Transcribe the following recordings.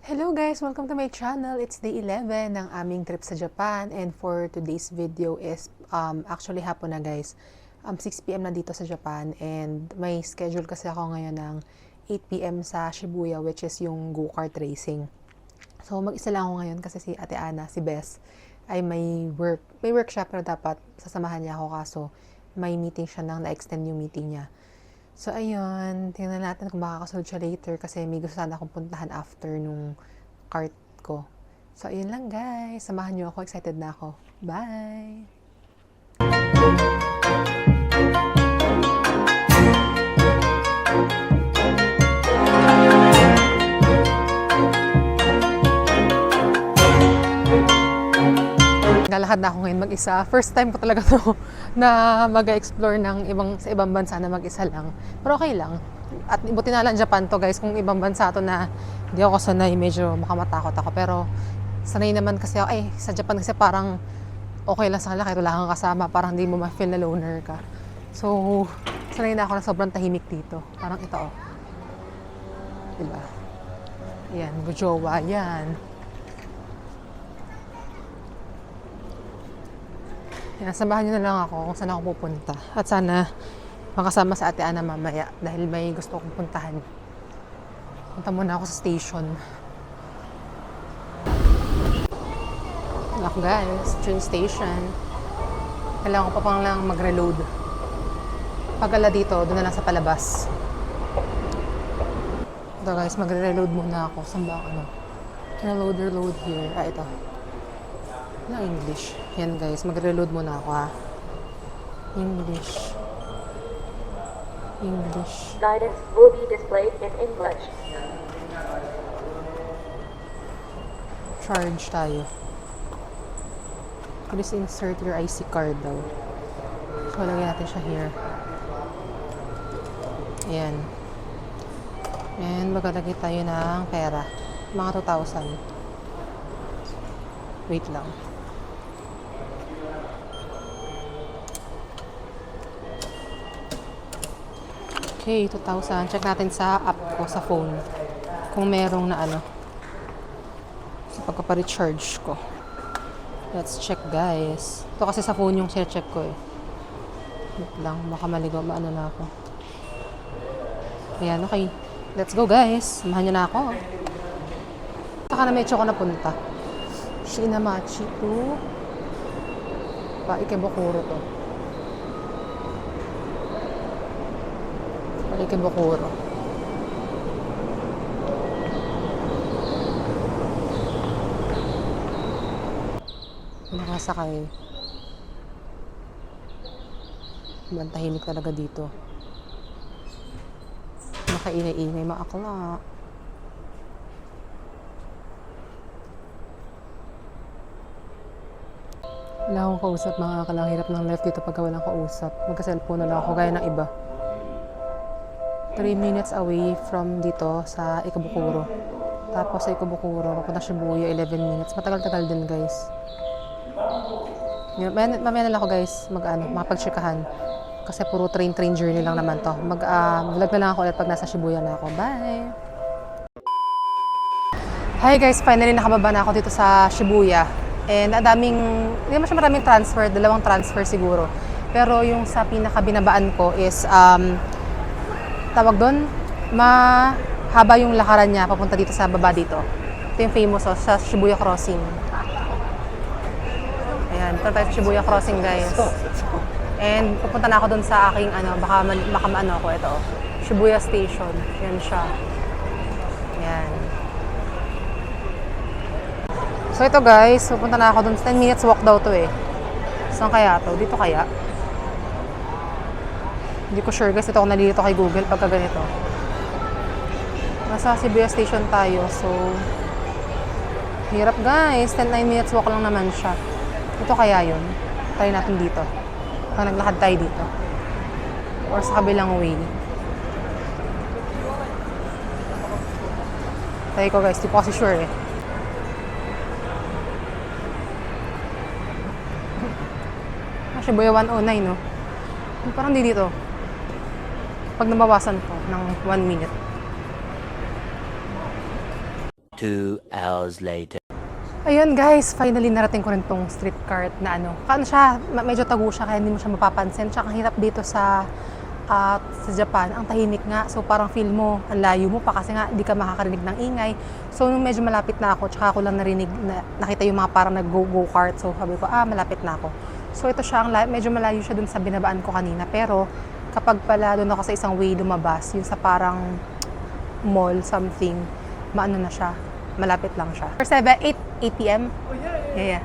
Hello guys! Welcome to my channel. It's day 11 ng aming trip sa Japan, and for today's video is actually hapon na guys. 6 PM na dito sa Japan, and may schedule kasi ako ngayon ng 8 PM sa Shibuya, which is yung go-kart racing. So mag-isa lang ako ngayon kasi si Ate Ana, si Bess, ay may work. May work siya pero dapat sasamahan niya ako kaso may meeting siya nang na-extend yung meeting niya. So, ayun. Tingnan natin kung makakasunod siya later kasi may gusto sana akong puntahan after nung cart ko. So, ayun lang guys. Samahan niyo ako. Excited na ako. Bye! Lalakad na ako ngayon mag-isa. First time ko talaga to na mag-explore ng sa ibang bansa na mag-isa lang. Pero okay lang. At buti na lang Japan to guys. Kung ibang bansa to na hindi ako sanay, medyo makamatakot ako. Pero sanay naman kasi ako. Sa Japan kasi parang okay lang sa kanila kahit wala kang kasama. Parang hindi mo ma-feel na loner ka. So, sanay na ako na sobrang tahimik dito. Parang ito oh. Diba? Yan, Bujowa. Yan. Yan, samahan nyo na lang ako kung saan ako pupunta. At sana makasama sa Ate Ana mamaya dahil may gusto kong puntahan. Punta muna ako sa station. Ako guys, train station. Kailangan ko pa pang lang mag-reload. Pag ala dito, doon na lang sa palabas. Ito guys, magre-reload muna ako. Saan ba ako? Reload here. Ito. Na English. Yan guys, magre-reload muna ako ha. English. Guidance will be displayed in English. Charge tayo. Please insert your IC card daw. So, lagyan natin siya here. Ayan. And maglalagay tayo ng pera. Mga 2,000. Wait lang. Okay, 2,000. Check natin sa app ko, sa phone. Kung merong na sa pagpaparecharge ko. Let's check, guys. Ito kasi sa phone yung check ko eh. Wait lang, baka maligaw. Maano na ako. Ayan, okay. Let's go, guys. Samahan nyo na ako. Saka na medyo ako napunta. Shinamachi to Ikebukuro to. Ikebukuro. Nakasakay. Tahimik talaga dito. Makaingay-ingay mga akla. Wala akong kausap mga akla. Hirap ng life dito pagka walang kausap. Magka-cellphone na lang ako gaya ng iba. 3 minutes away from dito sa Ikebukuro. Tapos sa Ikebukuro, papunta Shibuya, 11 minutes. Matagal-tagal din, guys. Mamaya na lang ako, guys, makapag-checkahan. Kasi puro train journey lang naman to. Vlog na lang ako ulit pag nasa Shibuya na ako. Bye! Hi, guys! Finally, nakababa na ako dito sa Shibuya. And hindi naman siya maraming transfer. 2 transfer siguro. Pero yung sa pinakabinabaan ko is tawag doon, mahaba yung lakaran niya papunta dito sa baba dito. Ito yung famous sa Shibuya Crossing. Ayan, ito tayo sa Shibuya Crossing, guys. And pupunta na ako doon sa aking baka maano ako, ito. Shibuya Station. Yan siya. Ayan. So ito guys, pupunta na ako doon. 10 minutes walk daw to eh. Saan kaya to? Dito kaya? Hindi ko sure guys, ito ako nalilito kay Google pagka ganito. Nasa Shibuya Station tayo, so hirap guys, 9 minutes walk lang naman siya. Ito kaya yun. Try natin dito. Pag naglakad tayo dito. Or sa kabilang way. Try ko guys, di po kasi sure eh. Shibuya 109 no? Parang di dito. Pag nabawasan ko ng 1 minute. 2 hours later. Ayun guys, finally narating ko rin tong street cart na ano. Paano siya, medyo tago siya kaya hindi mo siya mapapansin. Tsaka ang hirap dito sa Japan, ang tahimik nga. So parang feel mo, ang layo mo pa kasi nga di ka makakarinig ng ingay. So nung medyo malapit na ako, tsaka ako lang narinig, nakita yung mga parang nag-go kart. So sabi ko, malapit na ako. So ito siya, medyo malayo siya dun sa binabaan ko kanina. Pero kapag pala dun ako sa isang way lumabas, yung sa parang mall, something, maano na siya. Malapit lang siya. For 8 p.m. Oh, Yeah. yeah.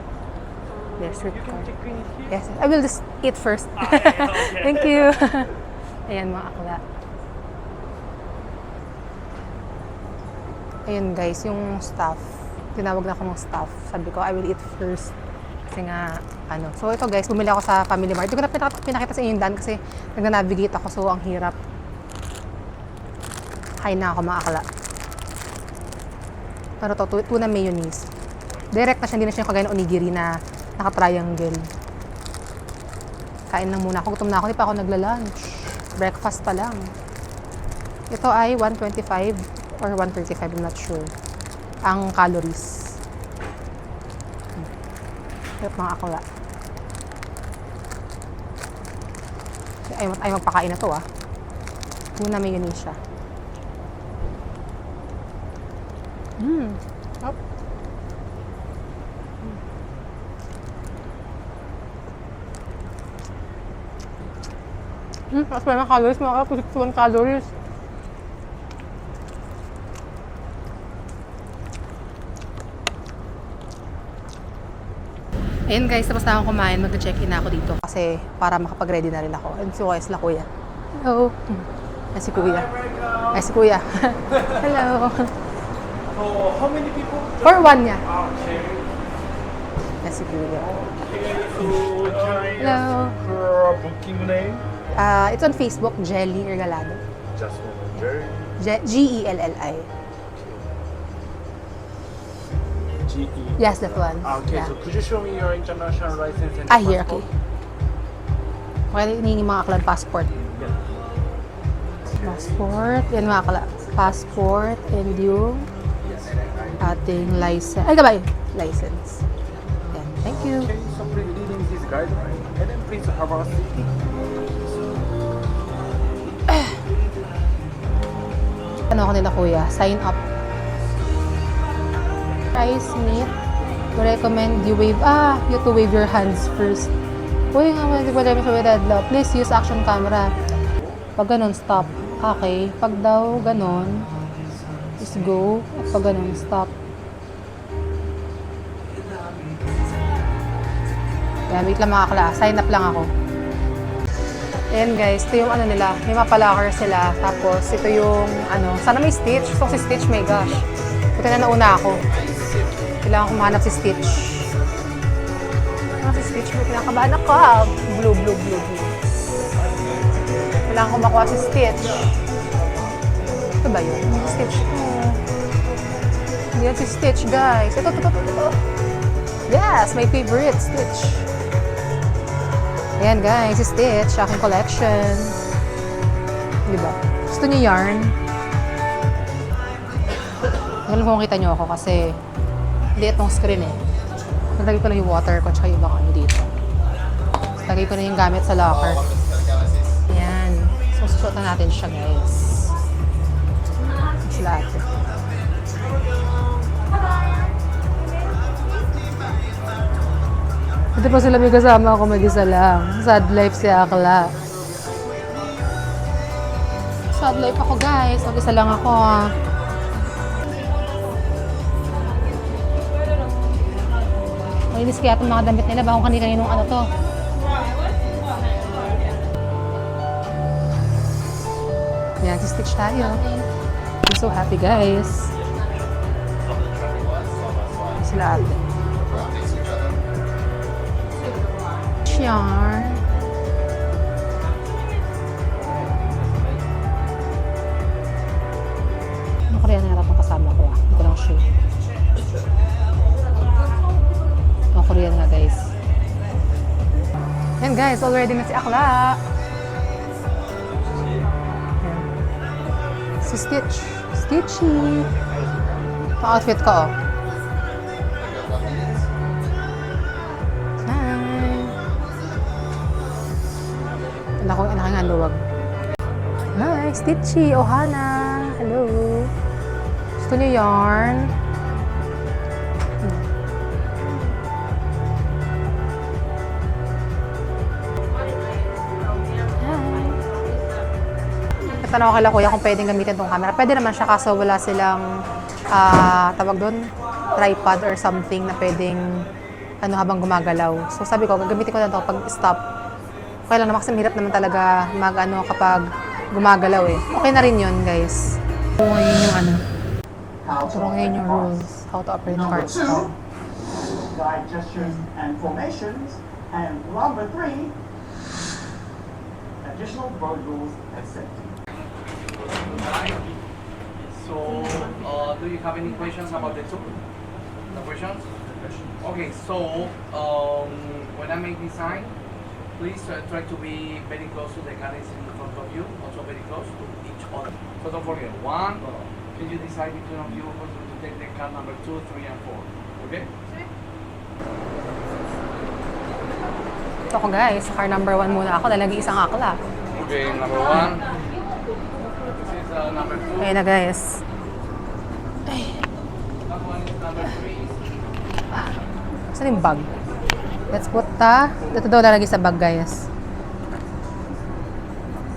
There's street You can cart. take green here. Yes. I will just eat first. Okay. Thank you. Ayan mga akla. Ayun guys, yung staff. Tinawag na ako ng staff. Sabi ko, I will eat first. Kasi nga, ano. So ito guys, bumili ako sa Family Mart. Hindi ko na pinakita sa inyo yung daan kasi nag-navigate ako. So ang hirap. Kain na ako mga akla. Pero to, tuna mayonnaise. Direct na siya, hindi na siya kagaya ng onigiri na naka-triangle. Kain lang muna ako. Gutom na ako, hindi pa ako nagla-lunch. Breakfast pa lang. Ito ay 125 or 135, I'm not sure. Ang calories. Hirap mga akla. Ay magpakain na to Tuna mayonnaise siya. Oh. Mas mga calories, mga 61 calories. Ayun guys, tapos na akong kumain, mag-check-in na ako dito kasi para makapag-ready na rin ako. And so guys, la kuya. Hello. Ay si kuya. Ay si kuya. Hello. Oh, how many people? For one niya. Okay. Ay si kuya. So, Hello. her booking name? It's on Facebook, Jelly Regalado. Just one. Jerry. Gelli. GE. Yes, that one. Okay, Yeah. so could you show me your international license and Here, okay. passport? Okay, hinihingi mga aklan passport. Yeah. Passport. Yan mga akla. Passport and yung ating license. Ay, gabay. License. Yan. Thank you. Okay, so please reading this guideline and then please have a seat. Ano ako nila kuya? Sign up. Price meet. We recommend you wave. You have to wave your hands first. Uy, nga wala mo sa adlaw. Please use action camera. Pag ganun, stop. Okay. Pag daw ganun, is go. At pag ganun, stop. Yan, wait lang mga kala. Sign up lang ako. Ayan guys, ito yung ano nila. May mapalocker sila. Tapos ito yung ano. Sana may Stitch. So si Stitch, my gosh. Buti na nauna ako. Kailangan ko mahanap si Stitch. Si Stitch, may kinakabahan ako. Blue. Kailangan ko makuha si Stitch. Ito ba yun? Si Stitch to. Hindi yan si Stitch, guys. Ito. Yes, my favorite, Stitch. Ayan, guys, si Stitch. Aking collection. Diba? Gusto niyo yarn? Alam kung kita niyo ako kasi liit tong screen Nalagay ko lang yung water ko tsaka yung ibang ano dito. Lagay ko na yung gamit sa locker. Ayan. So, susuot na natin siya, guys. Sila ate. Ito pa sila may kasama ako mag-isa lang. Sad life si Akla. Sad life ako, guys. Mag-isa lang ako, Malinis kaya itong mga damit nila. Bakong kanina-kaninong ano to. Yan, si-stitch tayo. I'm so happy, guys. Sila ate. Yarn. Ano kaya na natang kasama ko Hindi ko lang sure. Korean nga guys. Yan guys, already na si Akla. Yan. Si Stitch. Stitchy. Ito outfit ko, oh. Hi! Anak ko nga luwag. Hi, Stitchy! Ohana! Hello! Gusto niyo yarn? Tanong ko kila kuya kung pwedeng gamitin tong camera. Pwede naman siya kaso wala silang tawag doon, tripod or something na pwedeng ano habang gumagalaw. So sabi ko, gagamitin ko lang ito pag stop. Okay lang naman kasi hirap naman talaga mag ano kapag gumagalaw eh. Okay na rin yun guys. So yun yung ano. Turuhin yung rules. How to operate cards. Guide gestures and formations. And number 3, additional road rules and safety. So, do you have any questions about the two? The questions? Okay, so when I make design, please try to be very close to the guys in front of you, also very close to each other. So don't forget, one, can you decide between of you who's going to take the card number 2, 3, and 4? Okay? Ito ko guys, sa car number 1 muna ako dahil nag-iisang akla. Okay, number 1. This is number 2. Ayun na guys. That one is number 3. Saan yung bag? Let's put ito daw lalagay sa bag guys.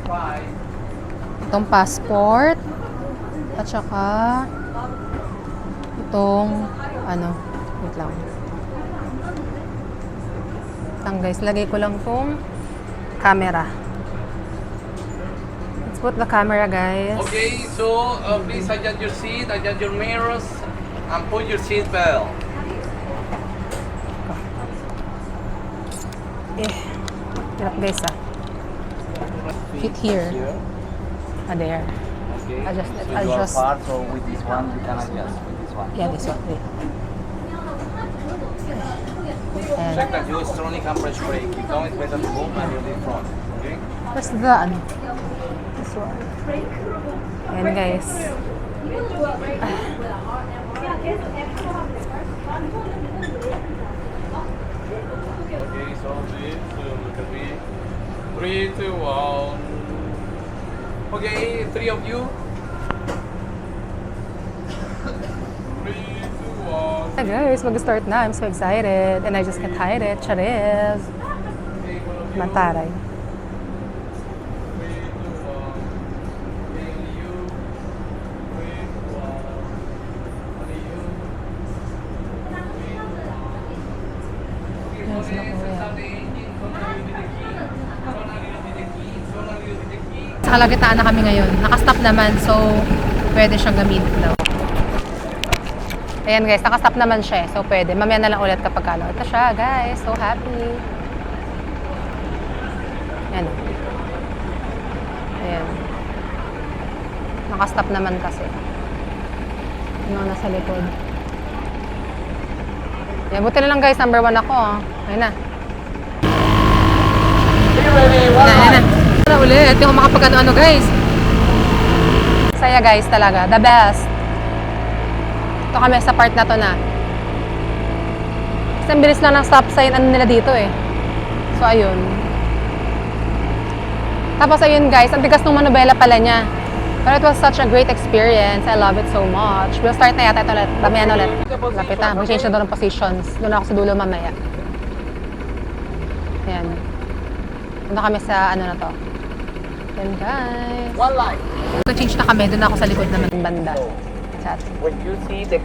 5. Itong passport. At saka itong ano, wait lang. Guys, lagay ko lang tong camera. Let's put the camera guys. Okay, so please adjust your seat, adjust your mirrors, and put your seat belt. Hirap guys Fit here. There. Okay. Adjust it. So you are Adjust. apart, so with this one you can adjust with this one. Yeah, this one. Wait. And Check that you strongly can press brake. If not, it's better to move and you'll be front. Okay? where's the ano? This one. Ayan guys. Okay, so please look at me. 3, 2, 1. Okay, 3 of you. 3, 2, 1. Hi guys, mag-start na. I'm so excited. And I just can't hide it. Charis. Okay, 1 of you. Mantaray. 3, 2, 1. Okay, you. 3, 2, 1. Only you. 3, 2, 1. Okay, Yes, so naku, let's yeah. start the engine. So now you with the key. So now you with the key. So now you with the key. Sa kalagitnaan na kami ngayon. Nakastop naman, so pwede siyang gamitin daw. Ayan guys, nakastop naman siya, so pwede. Mamaya na lang ulit kapag ano. Ito siya guys, so happy. Ayan. Ayan. Nakastop naman kasi. Ano nasa likod. Ayan, buti na lang guys, number 1 ako. Ayan na. Ayan na. Na ulit, yung makapag ano guys. Saya guys talaga, the best. Ito kami sa part na to na. Kasi ang bilis lang ng stop sign ano nila dito eh. So ayun. Tapos ayun guys, ang tigas ng manubela pala niya. But it was such a great experience. I love it so much. We'll start na yata ito ulit. Damihan ulit. Lapit na. Mag-change na doon ng positions. Doon ako sa dulo mamaya. Ayan. Doon kami sa ano na to. Ayan guys. One line. Mag-change na kami. Doon ako sa likod naman ng banda. Chat. When you see the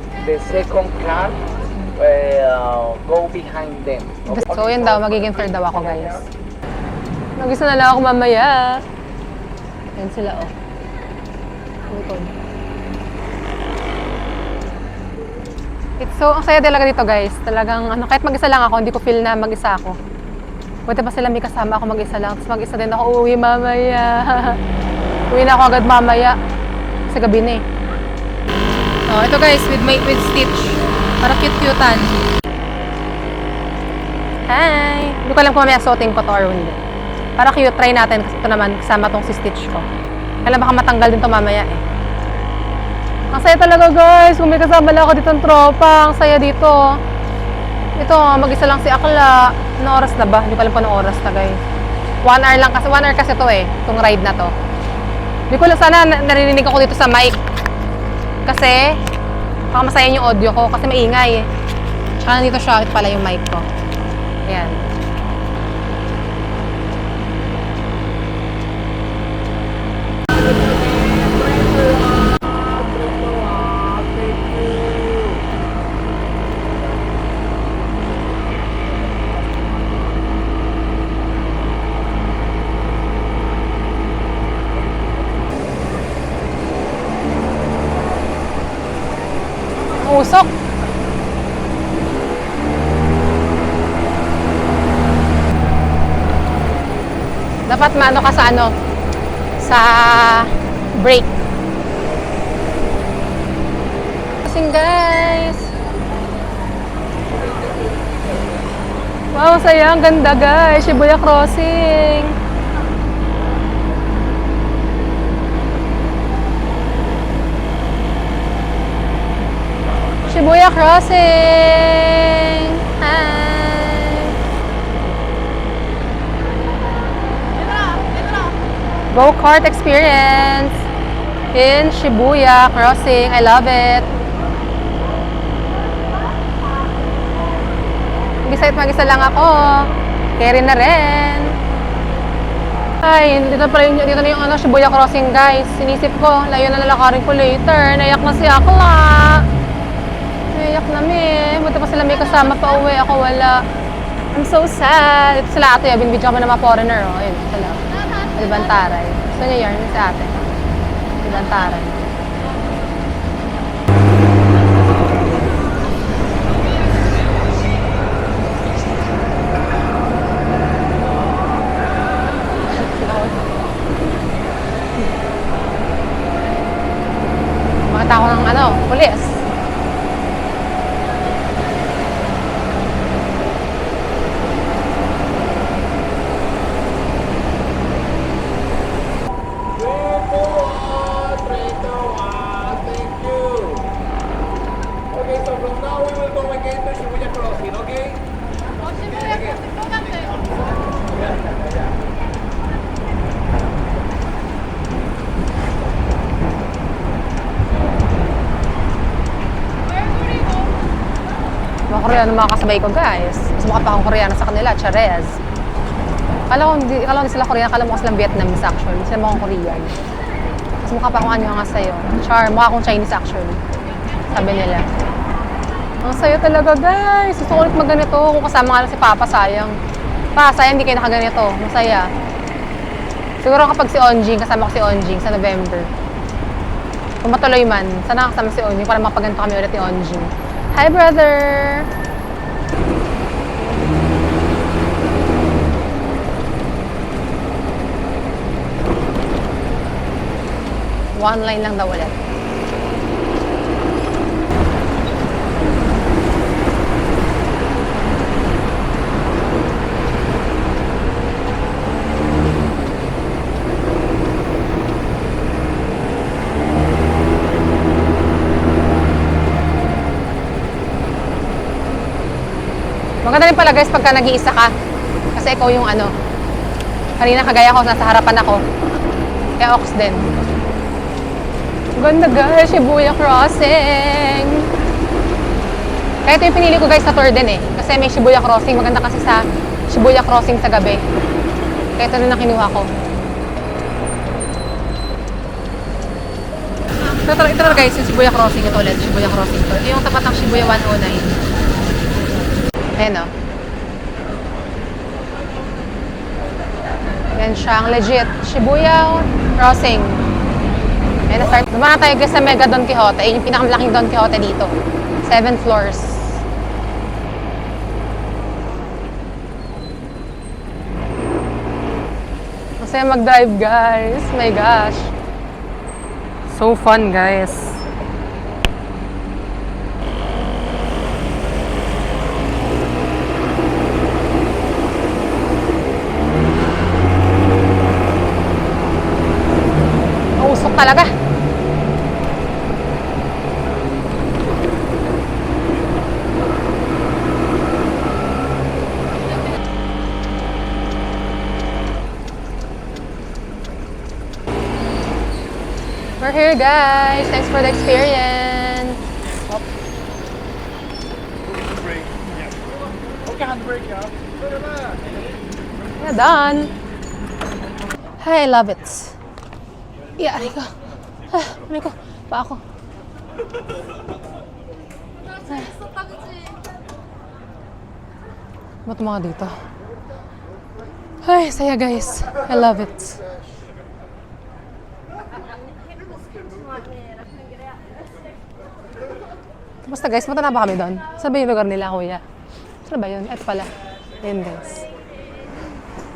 second car, go behind them. So yun daw, magiging third daw ako guys. Mag-isa na lang ako mamaya. Ayan sila oh. Likod. It's so, ang saya talaga dito guys. Talagang, ano, kahit mag-isa lang ako, hindi ko feel na mag-isa ako. Buti pa sila may kasama ako mag-isa lang. Tapos mag-isa din ako, uuwi mamaya. Uwi na ako agad mamaya. Kasi gabi na eh. Oh, ito guys, with Stitch. Para cute-cutean. Hi! Hindi ko alam kung mamaya suotin ko to or hindi. Para cute, try natin kasi ito naman kasama tong si Stitch ko. Kailan baka matanggal din to mamaya eh. Ang saya talaga guys, kung may kasama lang ako dito ng tropa, ang saya dito. Ito, mag-isa lang si Akla. Anong oras na ba? Hindi ko alam kung anong oras na guys. 1 hour lang kasi, 1 hour kasi to eh, itong ride na to. Hindi ko lang sana narinig ako dito sa mic. Kasi, baka masaya yung audio ko kasi maingay eh. Tsaka nandito siya, ito pala yung mic ko. Ayan. Usok. Dapat maano ka sa ano? Sa brake. Kasing guys. Wow, saya. Ang ganda guys. Shibuya Crossing. Shibuya Crossing! Hi! Go-kart experience in Shibuya Crossing. I love it. Mag-isa lang ako. Carry na rin. Ay, dito na yung ano, Shibuya Crossing guys. Sinisip ko, layo na nalakarin ko later. Naiyak na si Akla. Naiyak na buti pa sila may kasama pa uwi. Ako wala. I'm so sad. Ito sila ate. Binibidyo kami ng mga foreigner. Oh. Ayun, sila. Albantaray. Gusto niya yarn si ate. Albantaray. Makita ko ng ano, pulis. Mga Koreano mga kasabay ko guys. Mas mukha pa akong Koreano sa kanila, Charez. Kala ko hindi sila Koreano, kala mo silang Vietnamese actually. Sila mga Korean. Mas mukha pa akong ano nga sa'yo. Char, mukha akong Chinese actually. Sabi nila. Ang sayo talaga guys. Gusto ko ulit magganito. Kung kasama nga lang si Papa, sayang. Pa, sayang hindi kayo nakaganito. Masaya. Siguro kapag si Onjing, kasama ko si Onjing sa November. Kung matuloy man, sana kasama si Onjing para mapaganto kami ulit ni Onjing. Hi, brother! One line lang daw ulit. Maganda rin pala guys pagka nag-iisa ka. Kasi ikaw yung ano. Kanina kagaya ko, nasa harapan ako. Kaya Ox din. Ganda guys, Shibuya Crossing. Kaya ito yung pinili ko guys sa tour din eh. Kasi may Shibuya Crossing. Maganda kasi sa Shibuya Crossing sa gabi. Kaya ito rin ang kinuha ko. Ito guys, yung Shibuya Crossing. Ito ulit, Shibuya Crossing. Ito yung tapat ng Shibuya 109. Ayan o. Yan siyang legit Shibuya Crossing. Ayan, start. Dumaan tayo guys sa Mega Don Quixote. Yung pinakamalaking Don Quixote dito. 7 floors. Masaya mag-drive guys. My gosh. So fun guys. Usok talaga. We're here, guys. Thanks for the experience. Handbrake. Yeah. Okay, handbrake, yeah. Yeah, done. Hi, I love it. Yeah, aray ko. Aray ko. Pa ako. Ba't mga dito? Ay, saya guys. I love it. Basta guys, punta na ba kami doon? Saan ba yung lugar nila, kuya? Saan ba yun? Ito pala. Ayan guys.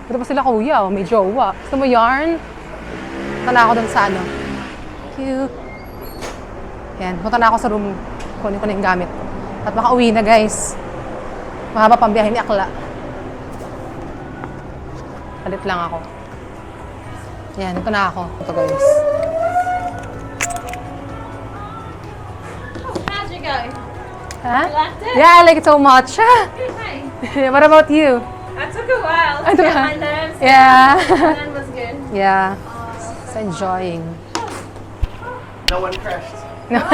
Ito pa sila kuya, oh. May jowa. Gusto mo yarn? Punta na ako doon sa ano. Cute. Yan, punta na ako sa room. Kunin ko na yung gamit ko. At makauwi na guys. Mahaba pang biyahe ni Akla. Palit lang ako. Yan, ito na ako. Ito guys. How'd you go? Huh? You liked it? Yeah, I like it so much. Okay. What about you? That took a while I to took get a- my nerves. Yeah. And then was good. Yeah. Just enjoying. No one crashed. No. Oh,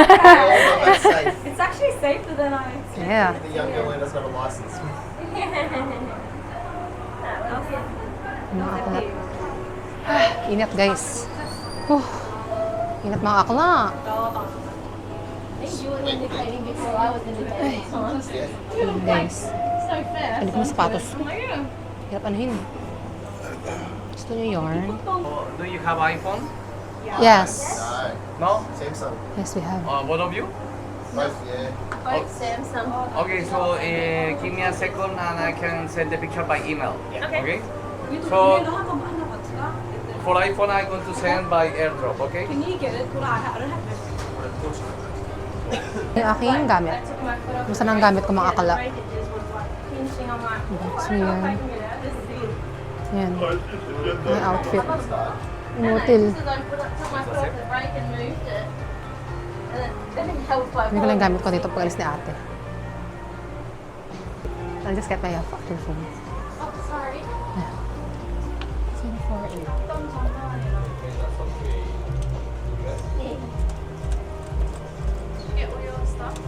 that's safe. It's actually safer than I expected. Yeah. The younger one doesn't have a license. Mga akla. Init guys. Init mga akla. I think you were indicating before I was indicating. Init guys. So fair. Balik mo sapatos. Oh my god. Hirap anuhin. Gusto niyo yarn? Do you have iPhone? Yes. No. No? Samsung. Yes, we have. Both of you? Both, yeah. Both Samsung. Okay, so give me a second and I can send the picture by email. Okay. So for iPhone, I'm going to send by airdrop. Okay? Yung aking gamit. I took my foot off. Gusto ng gamit ko mga akla. Breakages was like pinching on my. So yan. This is it. Yan. My outfit. Inutil. Just as I took my foot off the brake and moved it. And then it held by Hindi ko lang gamit ko dito pag alis ni ate. I'll just get my factory phone. Oh, sorry. 048. Get all your stuff.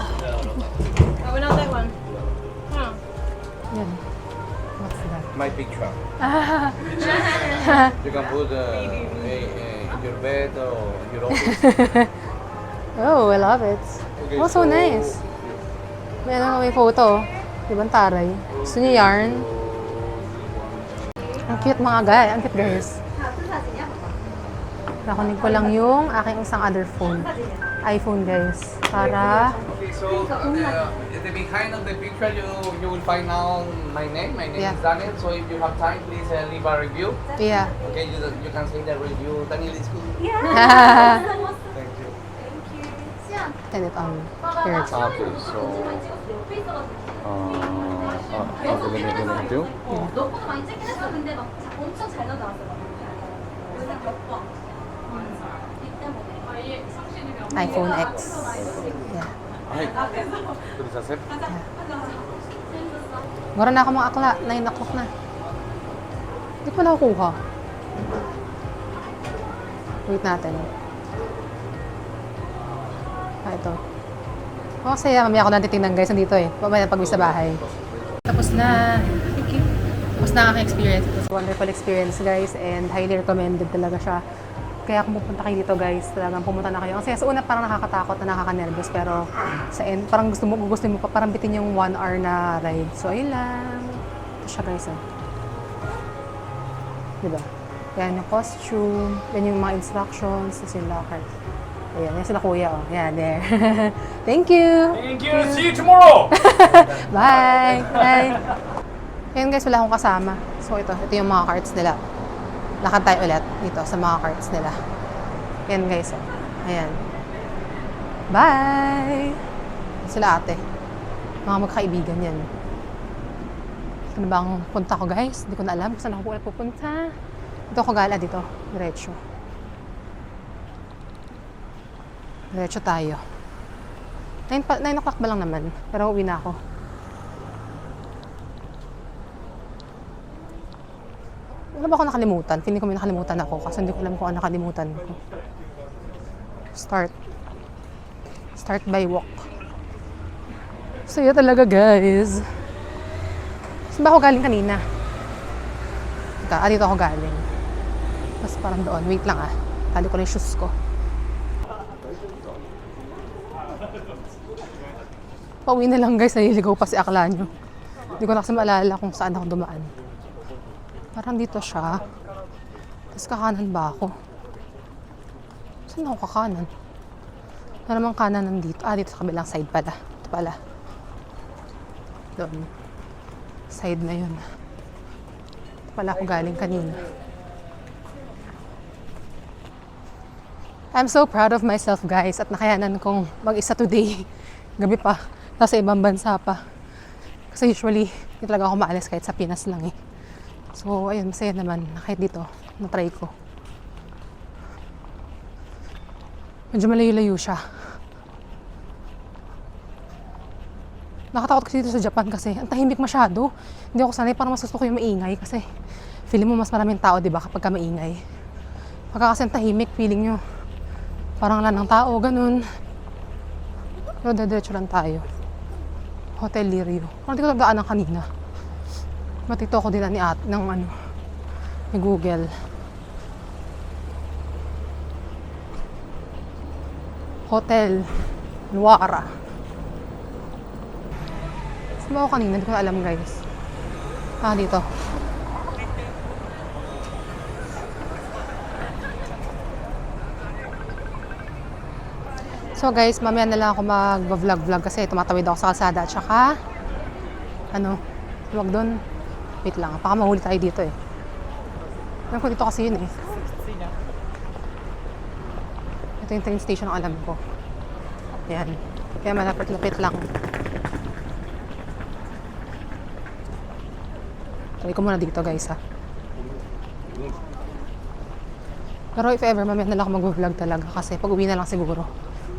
Oh, we're not that one. Huh. Yan. What's that? My picture. You can put in your bed or your office. Oh, I love it. Okay, Oh, so nice. May ano, may photo. Di ba ang taray? Gusto niyo yarn? Ang cute mga guys. Ang cute guys. Nakunin ko lang yung aking isang other phone. iPhone guys. Para, Okay, so at the behind of the picture, you will find now my name. My name Yeah. is Daniel. So if you have time, please leave a review. yeah. Okay, you can say the review. Daniel is good. Thank you. Send it on here. Okay, so let me do. 너보다 많이 찍긴 했어. 근데 막 엄청 잘 나왔어. 그래서 몇 번. 이 때문에. 얘 성신이가 iPhone X. Yeah. Ay, please accept. Gora na ako mga akla. 9 o'clock na. Hindi ko nakukuha. Wait natin. Ito. Oh, kasi mamaya ako na titignan guys. Nandito eh. Mamaya pag sa bahay. Tapos na. Thank you. Tapos na ang aking experience. It was a wonderful experience guys. And highly recommended talaga siya. Kaya kung pupunta kayo dito guys, talagang pumunta na kayo. Kasi sa una parang nakakatakot na nakaka-nervous. Pero sa end, parang gusto mo pa parang bitin yung 1 hour na ride. So ayun lang. Ito siya guys. Oh. Diba? Yan yung costume. Yan yung mga instructions. Tapos yung locker. Ayan, yan sila kuya. Oh. Yan, there. Thank you! Thank you. See you tomorrow. Bye! Bye! Ayan guys, wala akong kasama. So ito yung mga cards nila. Lakad tayo ulit dito sa mga cards nila. Ayan guys. Oh. Ayan. Bye! Sila ate. Mga magkaibigan yan. Ano ba ang punta ko guys? Hindi ko na alam kung saan ako ulit pupunta. Dito ako gala dito. Diretso. Diretso tayo. 9 o'clock ba lang naman? Pero uwi na ako. Ano ba ako nakalimutan? Feeling ko may nakalimutan ako kasi hindi ko alam kung ano nakalimutan ko. Start by walk. Saya talaga, guys. Saan ba ako galing kanina? Dito ako galing. Tapos parang doon. Wait lang ah. Tali ko na yung shoes ko. Pauwi na lang, guys. Naliligaw pa si akla nyo. Hindi ko na kasi maalala kung saan ako dumaan. Parang dito siya. Tapos kakanan ba ako? Saan ako kakanan? Ano namang kanan nandito? Dito sa kabilang side pala. Ito pala. Doon. Side na yun. Ito pala ako galing kanina. I'm so proud of myself, guys. At nakayanan kong mag-isa today. Gabi pa. Nasa ibang bansa pa. Kasi usually, hindi talaga ako maalis kahit sa Pinas lang eh. So, ayun, masaya naman. Kahit dito, na-try ko. Medyo malayo-layo siya. Nakatakot kasi dito sa Japan kasi ang tahimik masyado. Hindi ako sanay, parang mas gusto ko yung maingay kasi feeling mo mas maraming tao, di ba, kapag ka maingay. Pagka kasi ang tahimik, feeling nyo parang wala ng tao, ganun. Pero diretso lang tayo. Hotel Lirio. Parang di ko nagdaanan kanina. Matito ako din ni Google. Hotel Luara. Saan ba ako kanina? Hindi ko na alam, guys. Dito. So guys, mamaya na lang ako mag-vlog kasi tumatawid ako sa kalsada at saka huwag doon. Wait lang, baka mahuli tayo dito eh. Alam ko dito kasi yun eh. Ito yung train station ang alam ko. Yan. Kaya malapit-lapit lang. Try ko muna dito, guys, ha. Pero if ever, mamaya na lang ako mag-vlog talaga kasi pag uwi na lang siguro.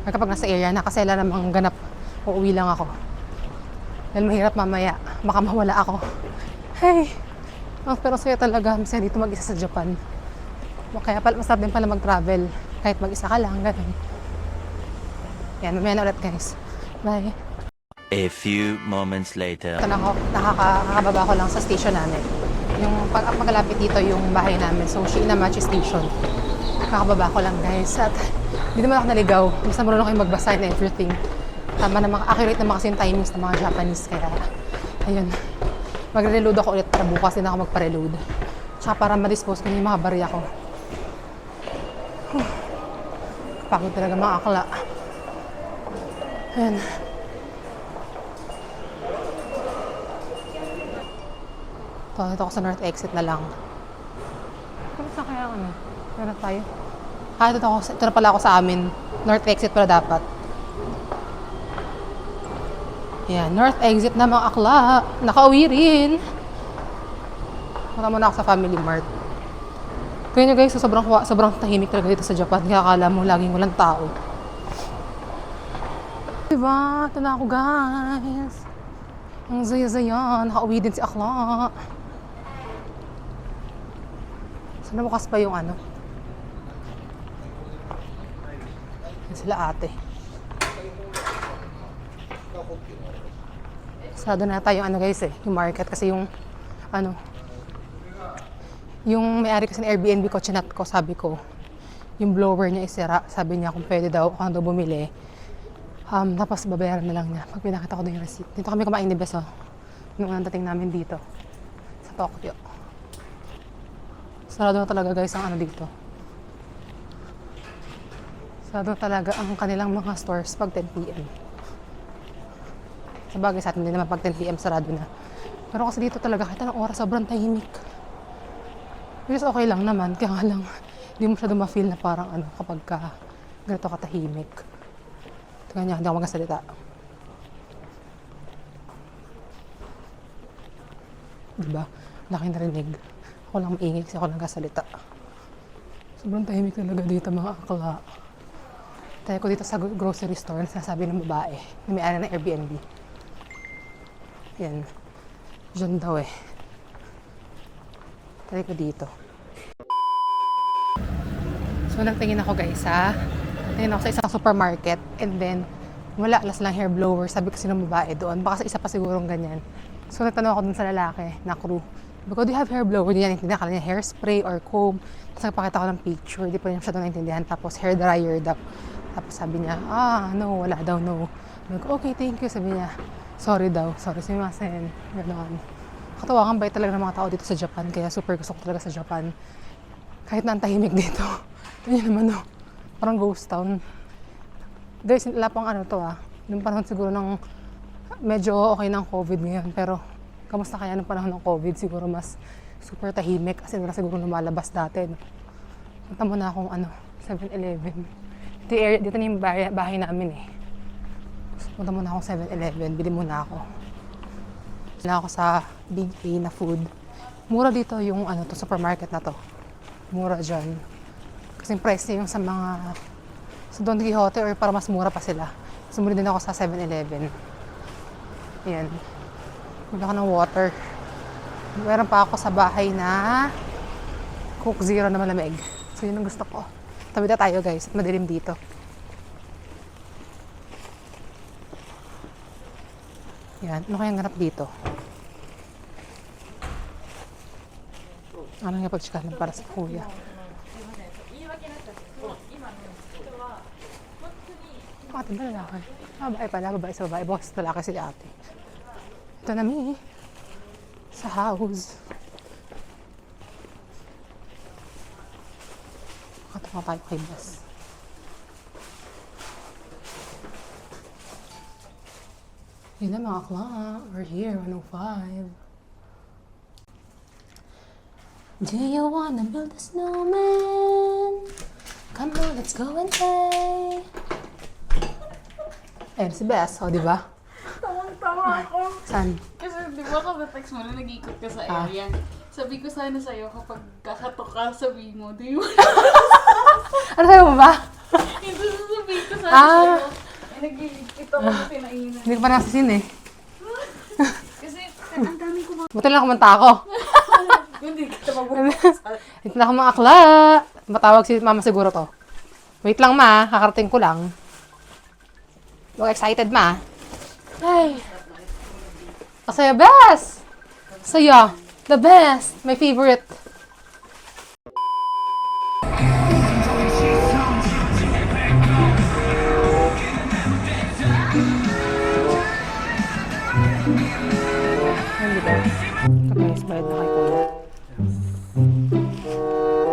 Kapag nasa area na kasi wala namang ganap, uuwi lang ako. Dahil mahirap mamaya, baka mawala ako. Hey! Pero saya talaga, masaya dito mag-isa sa Japan. Kaya masarap din pala mag-travel. Kahit mag-isa ka lang, ganun. Yan, mamaya na ulit, guys. Bye! A few moments later. Ito na ako, nakakababa ko lang sa station namin. Yung pag magalapit dito yung bahay namin. So, Shinamachi Station. Nakakababa ko lang, guys. At hindi naman ako naligaw. Basta marunong kayo magbasa and everything. Tama naman, accurate naman kasi yung timings ng mga Japanese. Kaya, ayun. Magre-reload ako ulit para bukas din ako magpa-reload. Tsaka para ma-dispose ko yung mga barya ko. Kapagod talaga mga akla. Ayun. Dito ako sa North Exit na lang. Kung saan kaya Meron tayo. Ito na pala ako sa amin. North Exit pala dapat. Yan, North Exit na mga akla. Nakauwi rin. Punta muna ako sa Family Mart. Kaya nyo guys, sobrang tahimik talaga dito sa Japan. Kaya akala mo laging walang tao. Diba? Ito na ako, guys. Ang zaya-zaya. Nakauwi din si akla. Sana bukas pa yung Yan sila ate. Sarado na tayo guys eh, yung market kasi yung yung may-ari kasi ng Airbnb ko, chinat ko, sabi ko yung blower niya isira, sabi niya kung pwede daw kung daw bumili. Tapos babayaran na lang niya pag pinakita ko doon yung receipt. Dito kami kumain ni Bes nung dating namin dito sa Tokyo. Sarado na talaga guys ang dito. Sarado talaga ang kanilang mga stores pag 10 PM. Sabagay sa atin din naman pag 10 PM sarado na. Pero kasi dito talaga kahit anong oras sobrang tahimik. Which is okay lang naman, kaya nga lang hindi mo masyado ma-feel na parang kapag ganito katahimik. Tingnan niya, hindi ako magkasalita. Diba? Laking narinig. Ako lang maingay kasi ako nagkasalita. Sobrang tahimik talaga dito mga akla. Tayo ko dito sa grocery store, sinasabi ng babae na may-ari ng Airbnb. Yan. Diyan daw eh. Try ko dito. So, nagtingin ako guys ha. Tingin ako sa isang supermarket and then wala, alas lang hair blower. Sabi ko sinong babae doon. Baka sa isa pa sigurong ganyan. So, nagtanong ako dun sa lalaki na crew. Because do you have hair blower? Hindi niya naintindihan. Kala niya hairspray or comb. Tapos nagpakita ko ng picture. Di pa niya siya doon naintindihan. Tapos hair dryer daw. Tapos sabi niya, no, wala daw, no. Sabi ko, okay, thank you. Sabi niya, sorry daw. Sorry, sumimasen. Ganoon. Katawagan bait talaga ng mga tao dito sa Japan. Kaya super gusto ko talaga sa Japan. Kahit na ang tahimik dito. Ito niya naman, no. Parang ghost town. Guys, wala pang ano to Nung panahon siguro ng medyo okay ng COVID ngayon. Pero, kamusta kaya nung panahon ng COVID? Siguro mas super tahimik. Kasi wala siguro lumalabas dati. No? Punta mo na akong 7-Eleven. Dito na yung bahay namin eh. Punta muna akong 7-Eleven. Bili muna ako. Na ako sa Big A na food. Mura dito yung to supermarket na to. Mura dyan. Kasi price niya yung sa mga sa Don Quixote or para mas mura pa sila. Sumunod din ako sa 7-Eleven. Ayan. Bili ako ng water. Meron pa ako sa bahay na Coke Zero na malamig. So yun ang gusto ko. Tabi na tayo guys. Madilim dito. Yan. Ano kayang ganap dito? Ano nga pag-chikalan para sa kuya? Ate ba lalaki? Babae pala. Babae sa babae. Boss lalaki si ate. Ito na mi. Sa house. Makatawa tayo kay boss. Yun na mga clock. We're here, 105. Do you wanna build a snowman? Come on, let's go and play. Ayun, si Bess. O, di ba? Tawang-tawa ako. Saan? Kasi di ba ka-text mo na nag-ikot ka sa area? Sabi ko sana sa'yo kapag kakatok ka, sabi mo, do you want? Ano sa'yo mo ba? Ito sasabihin ko sana sa'yo. Eh, nag-ikot ako na pinainan. Hindi ko pa nasisin eh. Kasi ang dami ko mga... Buti lang kumanta ako. Hindi kita mabukasan. Ito na ako mga akla. Matawag si mama siguro to. Wait lang ma, kakarating ko lang. Huwag excited ma. Ay. Masaya best! Saya. The best. My favorite. Ayun, diba? Ito guys, bayad na kay kuya.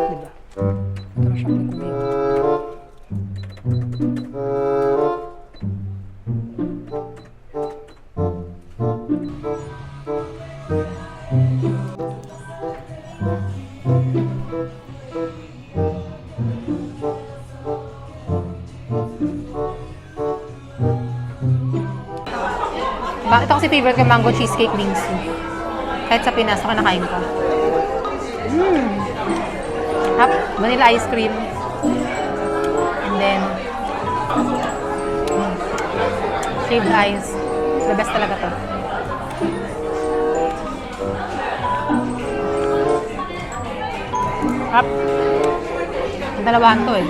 Diba? Ito na siya kay kuya. Ito kasi favorite ko mango cheesecake wings. Kahit sa Pinas, ako nakain ko. Vanilla ice cream. And then, shaved ice. The best talaga to. Ang dalawahan to eh.